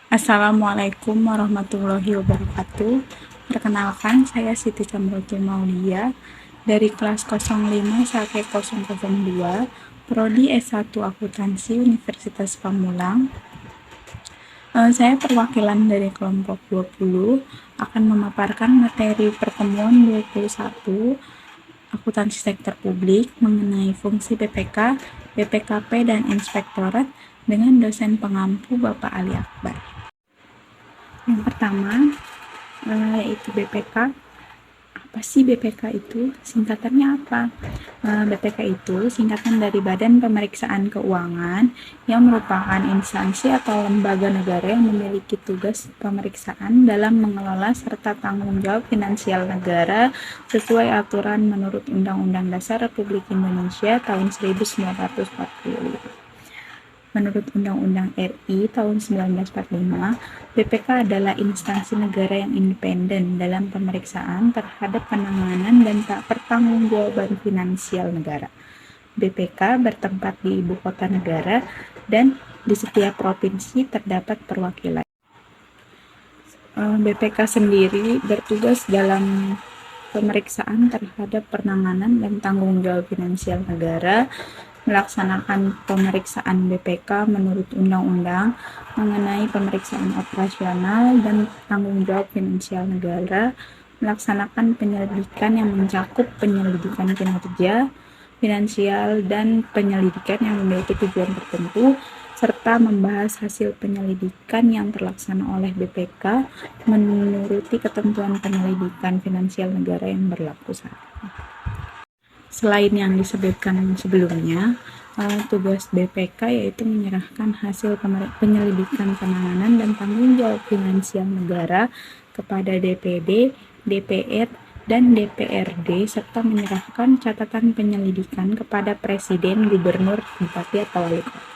Assalamualaikum warahmatullahi wabarakatuh. Perkenalkan, saya Siti Camroki Maulia dari kelas 05 Sake 002, Prodi S1 Akuntansi Universitas Pamulang. Saya perwakilan dari kelompok 20 akan memaparkan materi pertemuan 21 akuntansi sektor publik mengenai fungsi BPK, BPKP, dan inspektorat dengan dosen pengampu Bapak Ali Akbar. Yang pertama, yaitu BPK. Apa sih BPK itu? Singkatannya apa? BPK itu singkatan dari Badan Pemeriksaan Keuangan yang merupakan instansi atau lembaga negara yang memiliki tugas pemeriksaan dalam mengelola serta tanggung jawab finansial negara sesuai aturan menurut Undang-Undang Dasar Republik Indonesia tahun 1945. Menurut Undang-Undang RI tahun 1945, BPK adalah instansi negara yang independen dalam pemeriksaan terhadap penanganan dan pertanggungjawaban finansial negara. BPK bertempat di ibu kota negara dan di setiap provinsi terdapat perwakilan. BPK sendiri bertugas dalam pemeriksaan terhadap penanganan dan tanggung jawab finansial negara, melaksanakan pemeriksaan BPK menurut undang-undang mengenai pemeriksaan operasional dan tanggung jawab finansial negara, melaksanakan penyelidikan yang mencakup penyelidikan kinerja finansial dan penyelidikan yang memiliki tujuan tertentu, serta membahas hasil penyelidikan yang terlaksana oleh BPK menuruti ketentuan penyelidikan finansial negara yang berlaku saat ini. Selain yang disebutkan sebelumnya, tugas BPK yaitu menyerahkan hasil penyelidikan penanganan dan tanggung jawab finansial negara kepada DPD, DPR, dan DPRD serta menyerahkan catatan penyelidikan kepada Presiden, Gubernur, Bupati, atau Wali Kota.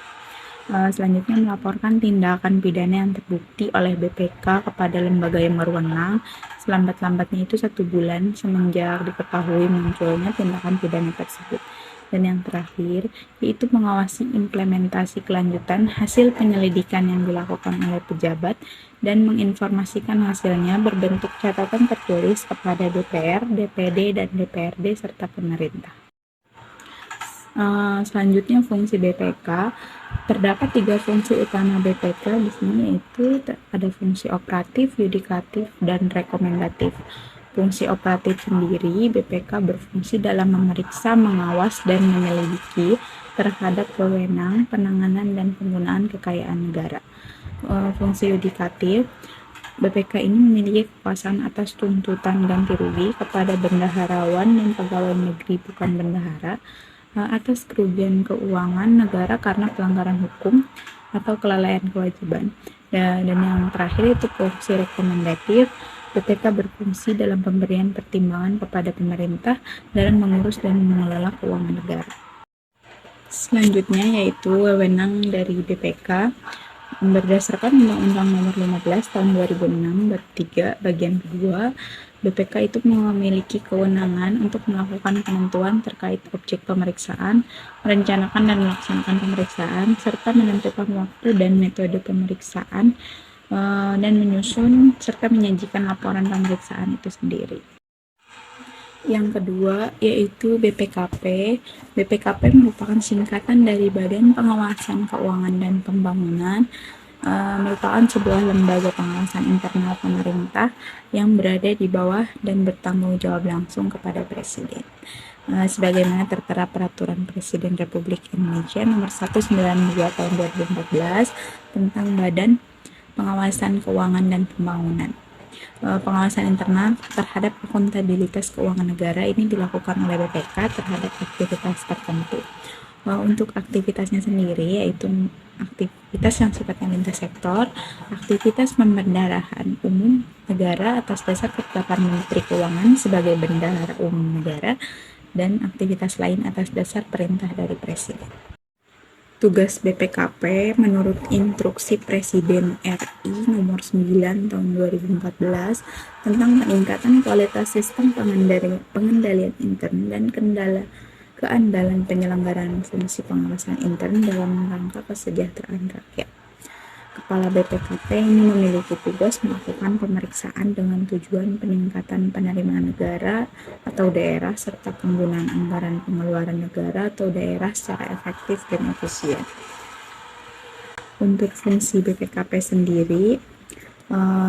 Selanjutnya melaporkan tindakan pidana yang terbukti oleh BPK kepada lembaga yang berwenang selambat-lambatnya itu 1 bulan semenjak diketahui munculnya tindakan pidana tersebut. Dan yang terakhir yaitu mengawasi implementasi kelanjutan hasil penyelidikan yang dilakukan oleh pejabat dan menginformasikan hasilnya berbentuk catatan tertulis kepada DPR, DPD, dan DPRD serta pemerintah. Selanjutnya fungsi BPK. Terdapat 3 fungsi utama BPK di sini, yaitu ada fungsi operatif, yudikatif, dan rekomendatif. Fungsi operatif sendiri, BPK berfungsi dalam memeriksa, mengawas, dan menyelidiki terhadap wewenang, penanganan, dan penggunaan kekayaan negara. Fungsi yudikatif, BPK ini memiliki kekuasaan atas tuntutan ganti rugi kepada bendaharawan dan pegawai negeri bukan bendahara atas kerugian keuangan negara karena pelanggaran hukum atau kelalaian kewajiban. Dan yang terakhir itu fungsi rekomendatif. BPK berfungsi dalam pemberian pertimbangan kepada pemerintah dalam mengurus dan mengelola keuangan negara. Selanjutnya yaitu wewenang dari BPK. Berdasarkan Undang-Undang Nomor 15 Tahun 2006 Bab 3 Bagian kedua, BPK itu memiliki kewenangan untuk melakukan penentuan terkait objek pemeriksaan, merencanakan dan melaksanakan pemeriksaan, serta menentukan waktu dan metode pemeriksaan, dan menyusun serta menyajikan laporan pemeriksaan itu sendiri. Yang kedua yaitu BPKP. BPKP merupakan singkatan dari Badan Pengawasan Keuangan dan Pembangunan, merupakan sebuah lembaga pengawasan internal pemerintah yang berada di bawah dan bertanggung jawab langsung kepada Presiden. Sebagaimana tertera Peraturan Presiden Republik Indonesia Nomor 192 Tahun 2014 tentang Badan Pengawasan Keuangan dan Pembangunan. Pengawasan internal terhadap akuntabilitas keuangan negara ini dilakukan oleh BPK terhadap aktivitas tertentu. Untuk aktivitasnya sendiri yaitu aktivitas yang sifatnya lintas sektor, aktivitas pembendaharahan umum negara atas dasar ketetapan Menteri Keuangan sebagai bendahara umum negara, dan aktivitas lain atas dasar perintah dari Presiden. Tugas BPKP menurut Instruksi Presiden RI Nomor 9 Tahun 2014 tentang peningkatan kualitas sistem pengendalian intern dan keandalan penyelenggaraan fungsi pengawasan intern dalam rangka kesejahteraan rakyat. kepala BPKP ini memiliki tugas melakukan pemeriksaan dengan tujuan peningkatan penerimaan negara atau daerah serta penggunaan anggaran pengeluaran negara atau daerah secara efektif dan efisien. Untuk fungsi BPKP sendiri,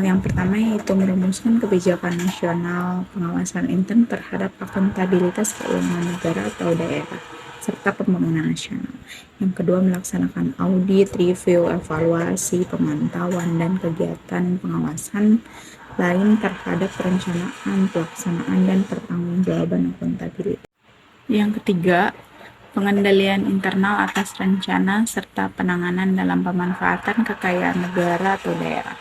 yang pertama yaitu merumuskan kebijakan nasional pengawasan intern terhadap akuntabilitas keuangan negara atau daerah serta pembangunan nasional. Yang kedua, melaksanakan audit, review, evaluasi, pemantauan, dan kegiatan pengawasan lain terhadap perencanaan, pelaksanaan, dan pertanggungjawaban akuntabilitas. Yang ketiga, pengendalian internal atas rencana serta penanganan dalam pemanfaatan kekayaan negara atau daerah.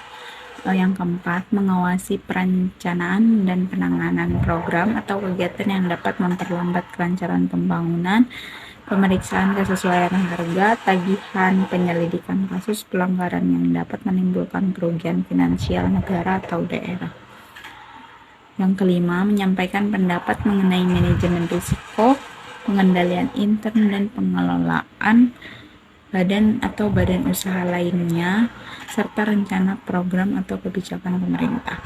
Yang keempat, mengawasi perencanaan dan penanganan program atau kegiatan yang dapat memperlambat kelancaran pembangunan, pemeriksaan kesesuaian harga, tagihan, penyelidikan kasus pelanggaran yang dapat menimbulkan kerugian finansial negara atau daerah. Yang kelima, menyampaikan pendapat mengenai manajemen risiko, pengendalian intern dan pengelolaan badan atau badan usaha lainnya, serta rencana program atau kebijakan pemerintah.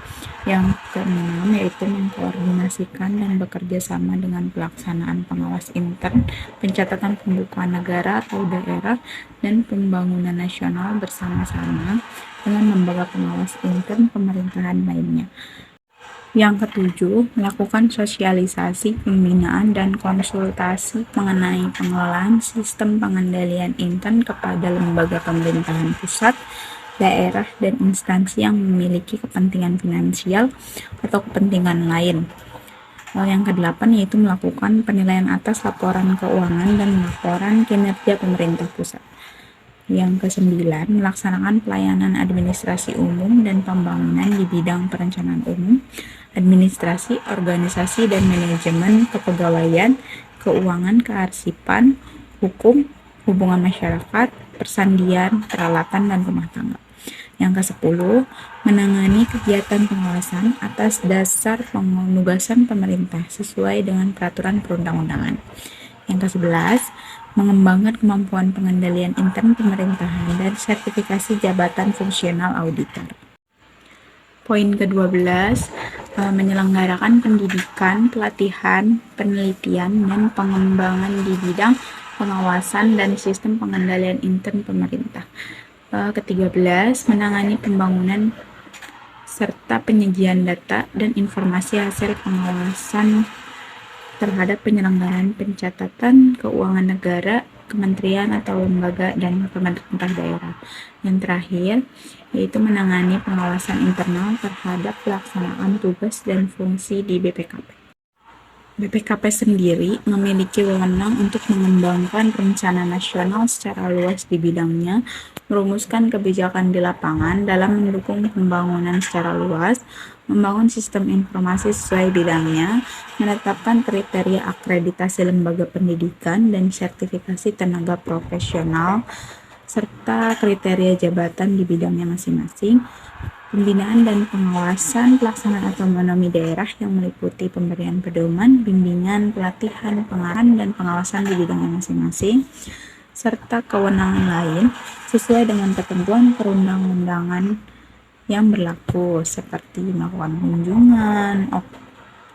Yang keenam yaitu mengkoordinasikan dan bekerja sama dengan pelaksanaan pengawas intern, pencatatan pembukuan negara atau daerah, dan pembangunan nasional bersama-sama dengan lembaga pengawas intern pemerintahan lainnya. Yang ketujuh, melakukan sosialisasi, pembinaan, dan konsultasi mengenai pengelolaan sistem pengendalian intern kepada lembaga pemerintahan pusat, daerah, dan instansi yang memiliki kepentingan finansial atau kepentingan lain. Yang kedelapan yaitu melakukan penilaian atas laporan keuangan dan laporan kinerja pemerintah pusat. Yang kesembilan, melaksanakan pelayanan administrasi umum dan pembangunan di bidang perencanaan umum, administrasi, organisasi dan manajemen kepegawaian, keuangan, kearsipan, hukum, hubungan masyarakat, persandian, peralatan, dan rumah tangga. Yang ke-10, menangani kegiatan pengawasan atas dasar penugasan pemerintah sesuai dengan peraturan perundang-undangan. Yang ke-11, mengembangkan kemampuan pengendalian intern pemerintahan dan sertifikasi jabatan fungsional auditor. Poin ke-12, menyelenggarakan pendidikan, pelatihan, penelitian, dan pengembangan di bidang pengawasan dan sistem pengendalian intern pemerintah. Ke-13, menangani pembangunan serta penyajian data dan informasi hasil pengawasan terhadap penyelenggaraan pencatatan keuangan negara, kementerian atau lembaga, dan pemerintah daerah. Yang terakhir, yaitu menangani pengawasan internal terhadap pelaksanaan tugas dan fungsi di BPKP. BPKP sendiri memiliki wewenang untuk mengembangkan rencana nasional secara luas di bidangnya, merumuskan kebijakan di lapangan dalam mendukung pembangunan secara luas, membangun sistem informasi sesuai bidangnya, menetapkan kriteria akreditasi lembaga pendidikan dan sertifikasi tenaga profesional, serta kriteria jabatan di bidangnya masing-masing, pembinaan dan pengawasan pelaksanaan otonomi daerah yang meliputi pemberian pedoman, bimbingan, pelatihan, pengarahan, dan pengawasan di bidangnya masing-masing, serta kewenangan lain sesuai dengan ketentuan perundang-undangan yang berlaku seperti melakukan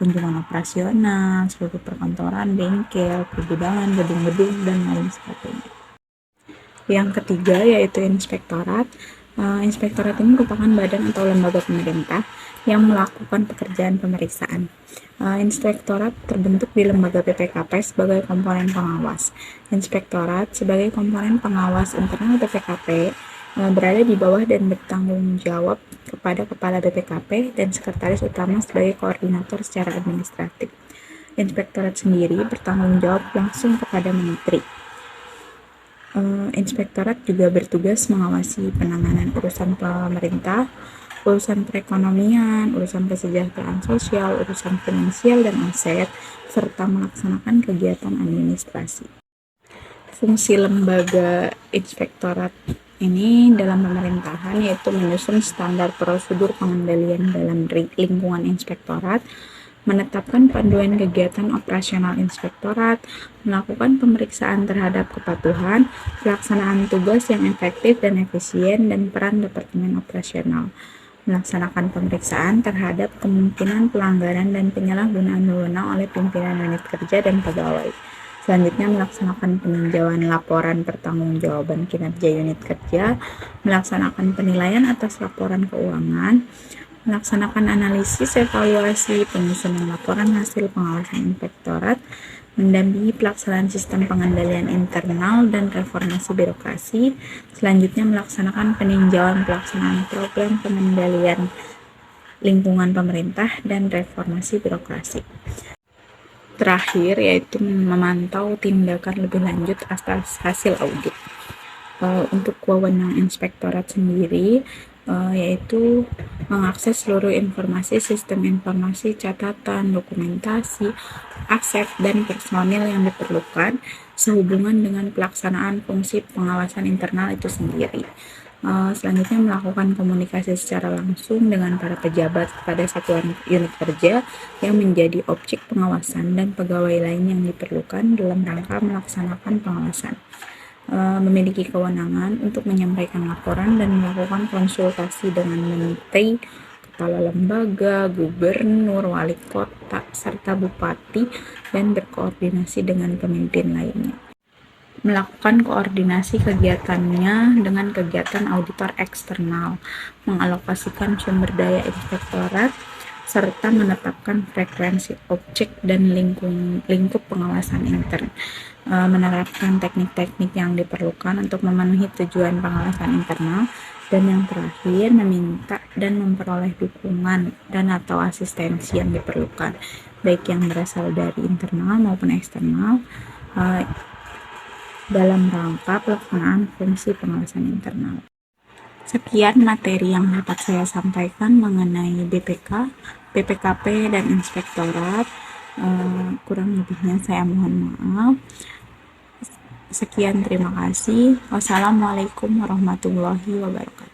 kunjungan operasional, seluruh perkantoran, bengkel, pergudangan, gedung-gedung, dan lain sebagainya. Yang ketiga yaitu inspektorat. Inspektorat ini merupakan badan atau lembaga pemerintah yang melakukan pekerjaan pemeriksaan. Inspektorat terbentuk di lembaga BPKP sebagai komponen pengawas. Inspektorat sebagai komponen pengawas internal BPKP berada di bawah dan bertanggung jawab kepada Kepala BPKP dan Sekretaris Utama sebagai koordinator secara administratif. Inspektorat sendiri bertanggung jawab langsung kepada Menteri. Inspektorat juga bertugas mengawasi penanganan urusan pemerintah, urusan perekonomian, urusan kesejahteraan sosial, urusan finansial dan aset, serta melaksanakan kegiatan administrasi. Fungsi lembaga inspektorat ini dalam pemerintahan yaitu menyusun standar prosedur pengendalian dalam lingkungan inspektorat, menetapkan panduan kegiatan operasional inspektorat, melakukan pemeriksaan terhadap kepatuhan, pelaksanaan tugas yang efektif dan efisien, dan peran Departemen Operasional, melaksanakan pemeriksaan terhadap kemungkinan pelanggaran dan penyalahgunaan wewenang oleh pimpinan unit kerja dan pegawai. Selanjutnya, melaksanakan peninjauan laporan pertanggungjawaban kinerja unit kerja, melaksanakan penilaian atas laporan keuangan, melaksanakan analisis, evaluasi, penyusunan laporan hasil pengawasan inspektorat, mendampingi pelaksanaan sistem pengendalian internal dan reformasi birokrasi. Selanjutnya, melaksanakan peninjauan pelaksanaan program pengendalian lingkungan pemerintah dan reformasi birokrasi. Terakhir, yaitu memantau tindakan lebih lanjut atas hasil audit. Untuk wewenang inspektorat sendiri, yaitu mengakses seluruh informasi, sistem informasi, catatan, dokumentasi, aset, dan personil yang diperlukan sehubungan dengan pelaksanaan fungsi pengawasan internal itu sendiri. Selanjutnya, melakukan komunikasi secara langsung dengan para pejabat pada satuan unit kerja yang menjadi objek pengawasan dan pegawai lain yang diperlukan dalam rangka melaksanakan pengawasan. Memiliki kewenangan untuk menyampaikan laporan dan melakukan konsultasi dengan menteri, kepala lembaga, gubernur, wali kota, serta bupati, dan berkoordinasi dengan pemimpin lainnya. Melakukan koordinasi kegiatannya dengan kegiatan auditor eksternal, mengalokasikan sumber daya inspektorat, serta menetapkan frekuensi objek dan lingkup pengawasan intern, menerapkan teknik-teknik yang diperlukan untuk memenuhi tujuan pengawasan internal, dan yang terakhir, meminta dan memperoleh dukungan dan atau asistensi yang diperlukan, baik yang berasal dari internal maupun eksternal, dalam rangka pelaksanaan fungsi pengawasan internal. Sekian materi yang dapat saya sampaikan mengenai BPK, BPKP, dan Inspektorat. Kurang lebihnya saya mohon maaf. Sekian, terima kasih. Wassalamualaikum warahmatullahi wabarakatuh.